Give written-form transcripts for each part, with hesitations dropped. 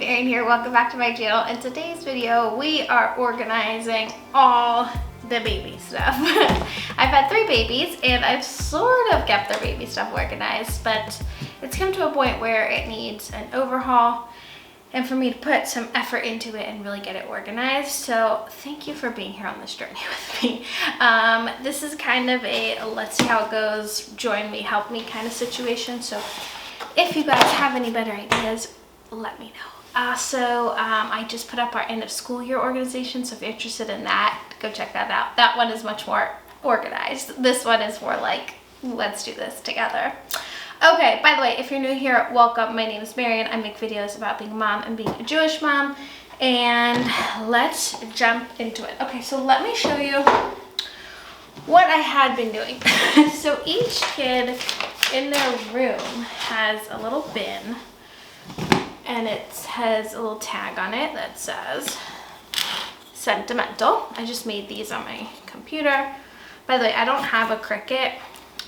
Marion here. Welcome back to my channel. In today's video, we are organizing all the baby stuff. I've had 3 babies and I've sort of kept their baby stuff organized, but it's come to a point where it needs an overhaul and for me to put some effort into it and really get it organized. So thank you for being here on this journey with me. This is kind of a let's see how it goes, join me, help me kind of situation. So if you guys have any better ideas, let me know. I just put up our end of school year organization, so if you're interested in that, go check that out. That one is much more organized. This one is more like, let's do this together. Okay, by the way, if you're new here, welcome. My name is Marion. I make videos about being a mom and being a Jewish mom, and let's jump into it. Okay, so let me show you what I had been doing. So each kid in their room has a little bin, and it has a little tag on it that says sentimental. I just made these on my computer. By the way, I don't have a Cricut.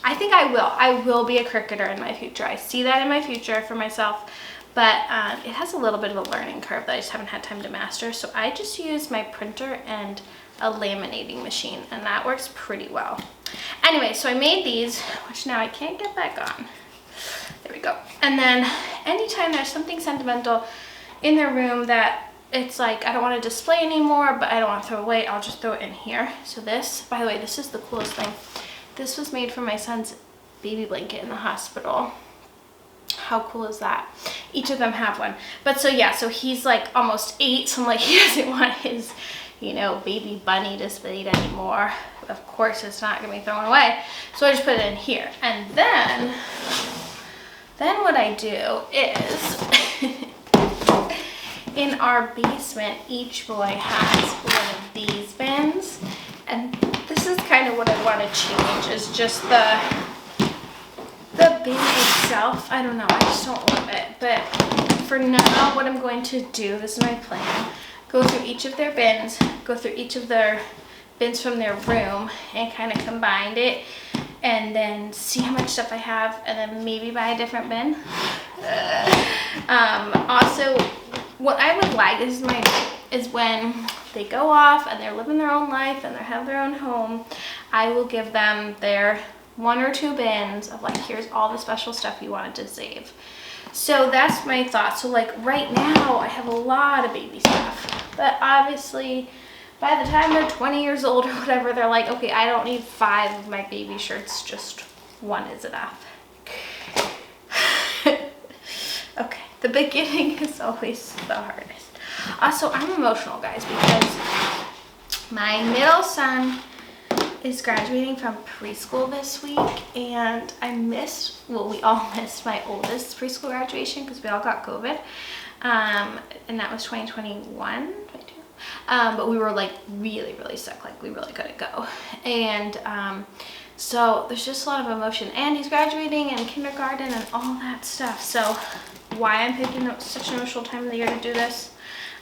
I think I will be a Cricketer in my future. I see that in my future for myself, but it has a little bit of a learning curve that I just haven't had time to master. So I just use my printer and a laminating machine, and that works pretty well. Anyway, so I made these, which now I can't get back on. There we go. And then anytime there's something sentimental in their room that it's like I don't want to display anymore, but I don't want to throw away, I'll just throw it in here. So this, by the way, this is the coolest thing. This was made for my son's baby blanket in the hospital. How cool is that? Each of them have one. But so yeah, so he's like almost 8, so I'm like, he doesn't want his, you know, baby bunny displayed anymore. Of course it's not gonna be thrown away. So I just put it in here. And then what I do is in our basement, each boy has one of these bins. And this is kind of what I want to change, is just the bin itself. I don't know, I just don't love it. But for now, what I'm going to do, this is my plan, go through each of their bins, go through each of their bins from their room and kind of combine it, and then see how much stuff I have, and then maybe buy a different bin. Also, what I would like is when they go off and they're living their own life and they have their own home, I will give them their 1 or 2 bins of like, here's all the special stuff you wanted to save. So that's my thought. So like right now I have a lot of baby stuff, but obviously by the time they're 20 years old or whatever, they're like, okay, I don't need 5 of my baby shirts, just 1 is enough. Okay, the beginning is always the hardest. Also, I'm emotional, guys, because my middle son is graduating from preschool this week, and I missed, well, we all missed my oldest preschool graduation because we all got COVID, and that was 2021, but we were like really, really sick, like we really couldn't go, and so there's just a lot of emotion, and he's graduating and kindergarten and all that stuff. So why I'm picking such an emotional time of the year to do this,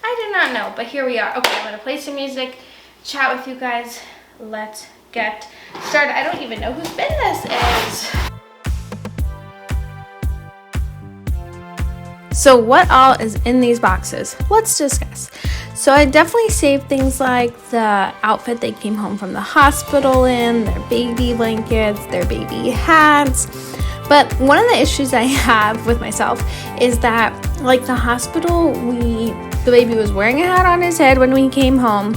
I did not know, but here we are. Okay, I'm gonna play some music, chat with you guys. Let's get started. I don't even know whose bin this is. So what all is in these boxes? Let's discuss. So I definitely saved things like the outfit they came home from the hospital in, their baby blankets, their baby hats. But one of the issues I have with myself is that, like, the hospital, the baby was wearing a hat on his head when we came home,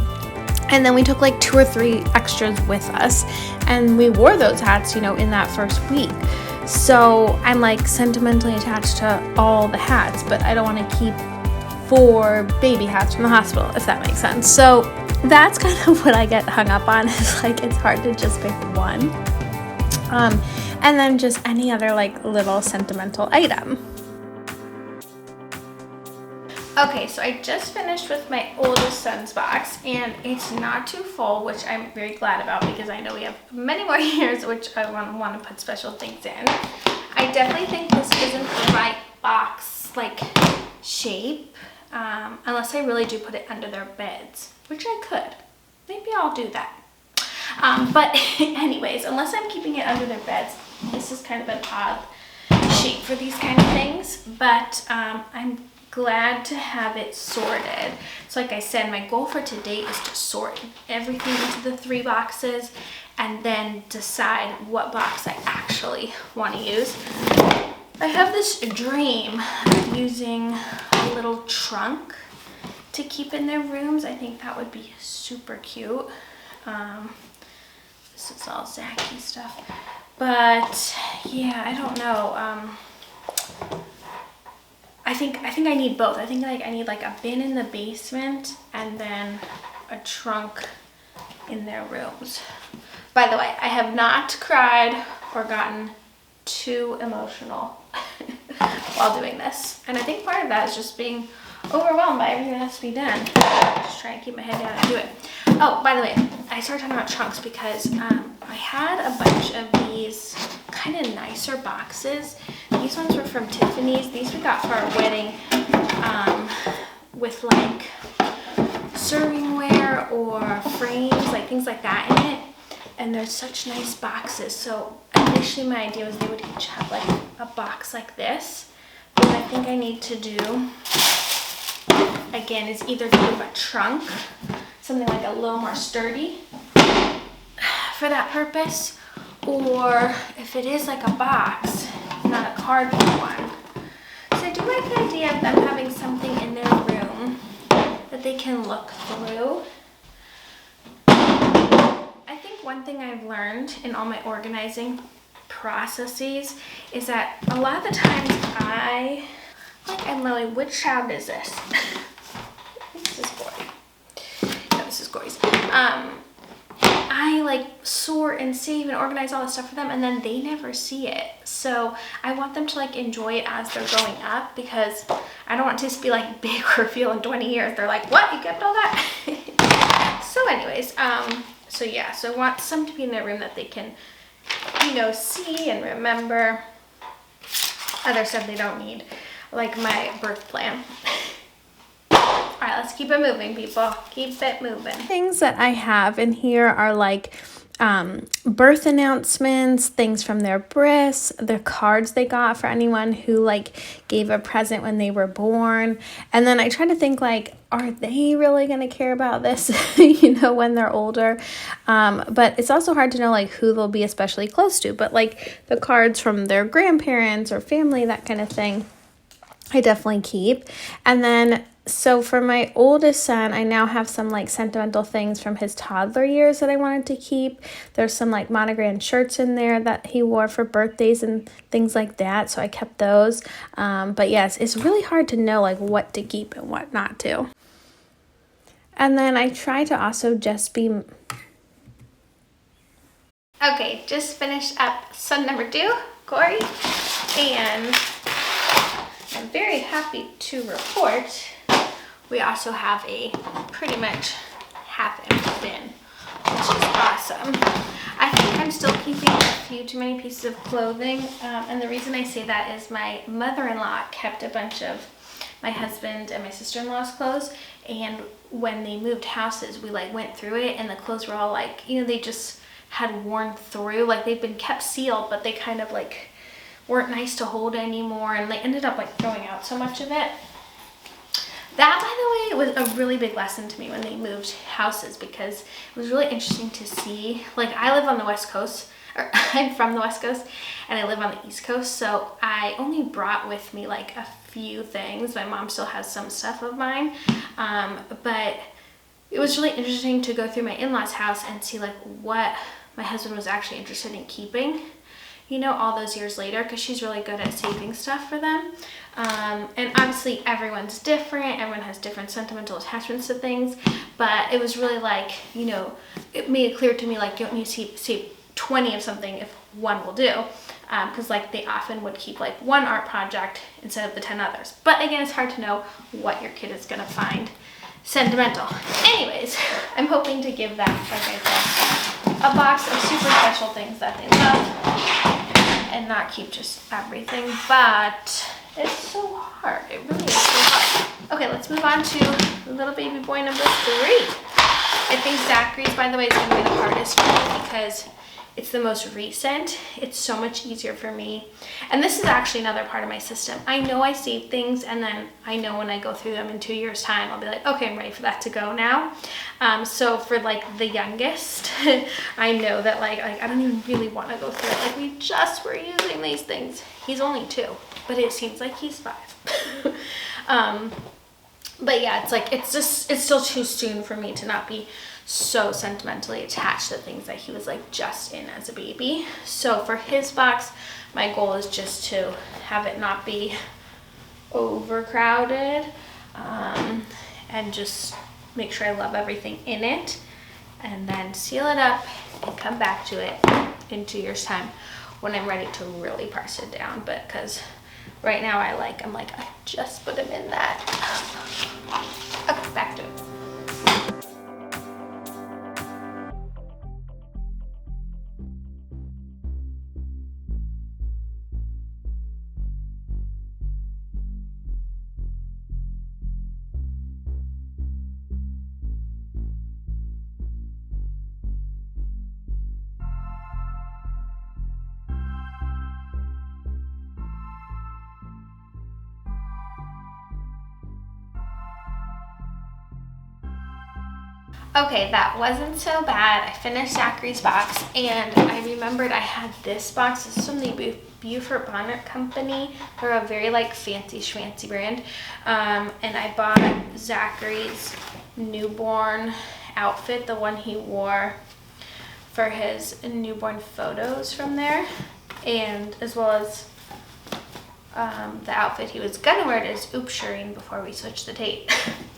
and then we took like 2 or 3 extras with us, and we wore those hats, you know, in that first week. So I'm like sentimentally attached to all the hats, but I don't want to keep 4 baby hats from the hospital, if that makes sense. So that's kind of what I get hung up on, is like it's hard to just pick one. And then just any other like little sentimental item. Okay, so I just finished with my oldest son's box, and it's not too full, which I'm very glad about because I know we have many more years which I want to put special things in. I definitely think this isn't the right box like shape, unless I really do put it under their beds, which I could. Maybe I'll do that. But anyways, unless I'm keeping it under their beds, this is kind of an odd shape for these kind of things, but I'm glad to have it sorted. So like I said, my goal for today is to sort everything into the 3 boxes and then decide what box I actually want to use. I have this dream of using a little trunk to keep in their rooms. I think that would be super cute. This is all Zachy stuff. But yeah, I don't know. I think I need both. I think like I need like a bin in the basement and then a trunk in their rooms. By the way, I have not cried or gotten too emotional while doing this. And I think part of that is just being overwhelmed by everything that has to be done. Just try and keep my head down and do it. Oh, by the way, I started talking about trunks because I had a bunch of these kind of nicer boxes. These ones were from Tiffany's. These we got for our wedding with like servingware or frames, like things like that in it. And they're such nice boxes. So initially my idea was they would each have like a box like this. But what I think I need to do, again, is either give a trunk, something like a little more sturdy for that purpose, or if it is like a box, not a cardboard one. So I do like the idea of them having something in their room that they can look through. I think one thing I've learned in all my organizing processes is that a lot of the times I'm really, which child is this? This is Corey. No, this is Corey's. I like sort and save and organize all this stuff for them, and then they never see it. So I want them to like enjoy it as they're growing up, because I don't want it to be like big reveal in 20 years. They're like, what? You kept all that? So anyways, so yeah, so I want some to be in their room that they can, you know, see and remember. Other stuff they don't need, like my birth plan. All right, let's keep it moving, people. Keep it moving. Things that I have in here are like birth announcements, things from their bris, the cards they got for anyone who like gave a present when they were born. And then I try to think like, are they really going to care about this, you know, when they're older? But it's also hard to know like who they'll be especially close to. But like the cards from their grandparents or family, that kind of thing, I definitely keep. And then so for my oldest son, I now have some like sentimental things from his toddler years that I wanted to keep. There's some like monogram shirts in there that he wore for birthdays and things like that. So I kept those. But yes, it's really hard to know like what to keep and what not to. And then I try to also just be... Okay, just finished up son number 2, Corey. And I'm very happy to report we also have a pretty much half empty bin, which is awesome. I think I'm still keeping a few too many pieces of clothing, and the reason I say that is my mother-in-law kept a bunch of my husband and my sister-in-law's clothes, and when they moved houses, we like went through it, and the clothes were all like, you know, they just had worn through, like they'd been kept sealed, but they kind of like weren't nice to hold anymore, and they ended up like throwing out so much of it. That, by the way, was a really big lesson to me when they moved houses, because it was really interesting to see. Like, I live on the West Coast, or I'm from the West Coast, and I live on the East Coast, so I only brought with me like a few things. My mom still has some stuff of mine, but it was really interesting to go through my in-laws' house and see like what my husband was actually interested in keeping, you know, all those years later, because she's really good at saving stuff for them. And obviously everyone's different, everyone has different sentimental attachments to things, but it was really like, you know, it made it clear to me like you don't need to save 20 of something if one will do, because like they often would keep like one art project instead of the 10 others. But again, it's hard to know what your kid is going to find sentimental. Anyways, I'm hoping to give them, like I said, a box of super special things that they love and not keep just everything. But it's so hard. It really is so hard. Okay, let's move on to little baby boy number 3. I think Zachary's, by the way, is going to be the hardest for me because it's the most recent, it's so much easier for me. And this is actually another part of my system. I know I save things, and then I know when I go through them in 2 years time, I'll be like, okay, I'm ready for that to go now. So for like the youngest, I know that like I don't even really want to go through it. Like we just were using these things. He's only 2, but it seems like he's 5. But yeah, it's like, it's still too soon for me to not be so sentimentally attached to things that he was like just in as a baby. So for his box, my goal is just to have it not be overcrowded, and just make sure I love everything in it, and then seal it up and come back to it in 2 years time when I'm ready to really parse it down. But because right now I'm like, I just put him in that. Okay, back to it. Okay, that wasn't so bad. I finished Zachary's box, and I remembered I had this box. This is from the Beaufort Bonnet Company. They're a very like fancy schmancy brand. And I bought Zachary's newborn outfit, the one he wore for his newborn photos from there, and as well as the outfit he was gonna wear to his Oopshuring before we switched the date.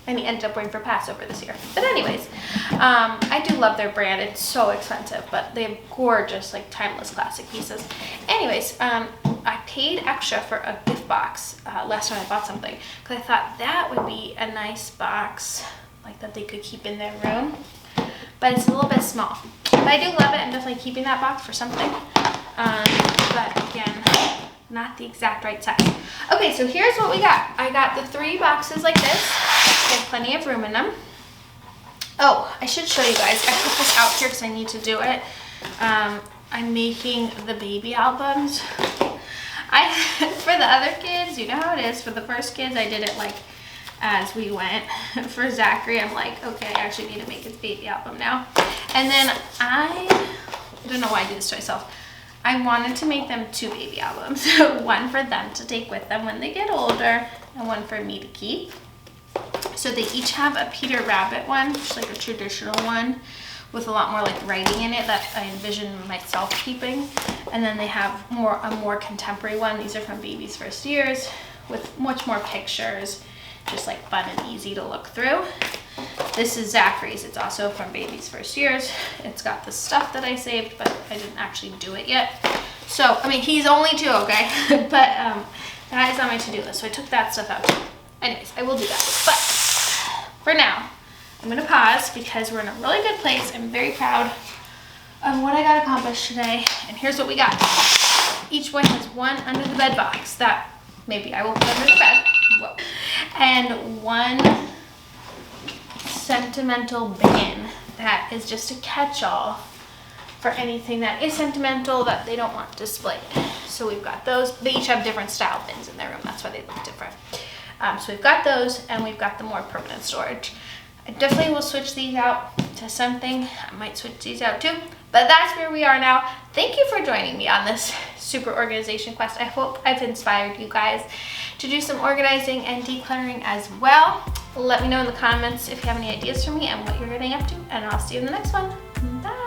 And he ended up wearing for Passover this year. But anyways, I do love their brand. It's so expensive, but they have gorgeous, like timeless classic pieces. Anyways, I paid extra for a gift box last time I bought something, because I thought that would be a nice box, like that they could keep in their room. But it's a little bit small. But I do love it. I'm definitely keeping that box for something. But again, not the exact right size. Okay, so here's what we got. I got the 3 boxes like this. They have plenty of room in them. Oh, I should show you guys. I put this out here because I need to do it. I'm making the baby albums. For the other kids, you know how it is. For the first kids, I did it like as we went. For Zachary, I'm like, okay, I actually need to make his baby album now. And then I don't know why I do this to myself. I wanted to make them 2 baby albums. One for them to take with them when they get older, and one for me to keep. So they each have a Peter Rabbit one, which is like a traditional one with a lot more like writing in it that I envision myself keeping. And then they have a more contemporary one. These are from baby's first years with much more pictures, just like fun and easy to look through. This is Zachary's. It's also from baby's first years. It's got the stuff that I saved, but I didn't actually do it yet. So, I mean, he's only 2, okay? But that is on my to-do list, so I took that stuff out too. Anyways, I will do that. But for now, I'm gonna pause because we're in a really good place. I'm very proud of what I got accomplished today. And here's what we got. Each one has one under the bed box that maybe I will put under the bed. Whoa. And one sentimental bin that is just a catch-all for anything that is sentimental that they don't want displayed. So we've got those. They each have different style bins in their room. That's why they look different. So we've got those, and we've got the more permanent storage. I definitely will switch these out to something. I might switch these out too, but that's where we are now. Thank you for joining me on this super organization quest. I hope I've inspired you guys to do some organizing and decluttering as well. Let me know in the comments if you have any ideas for me and what you're getting up to, and I'll see you in the next one. Bye.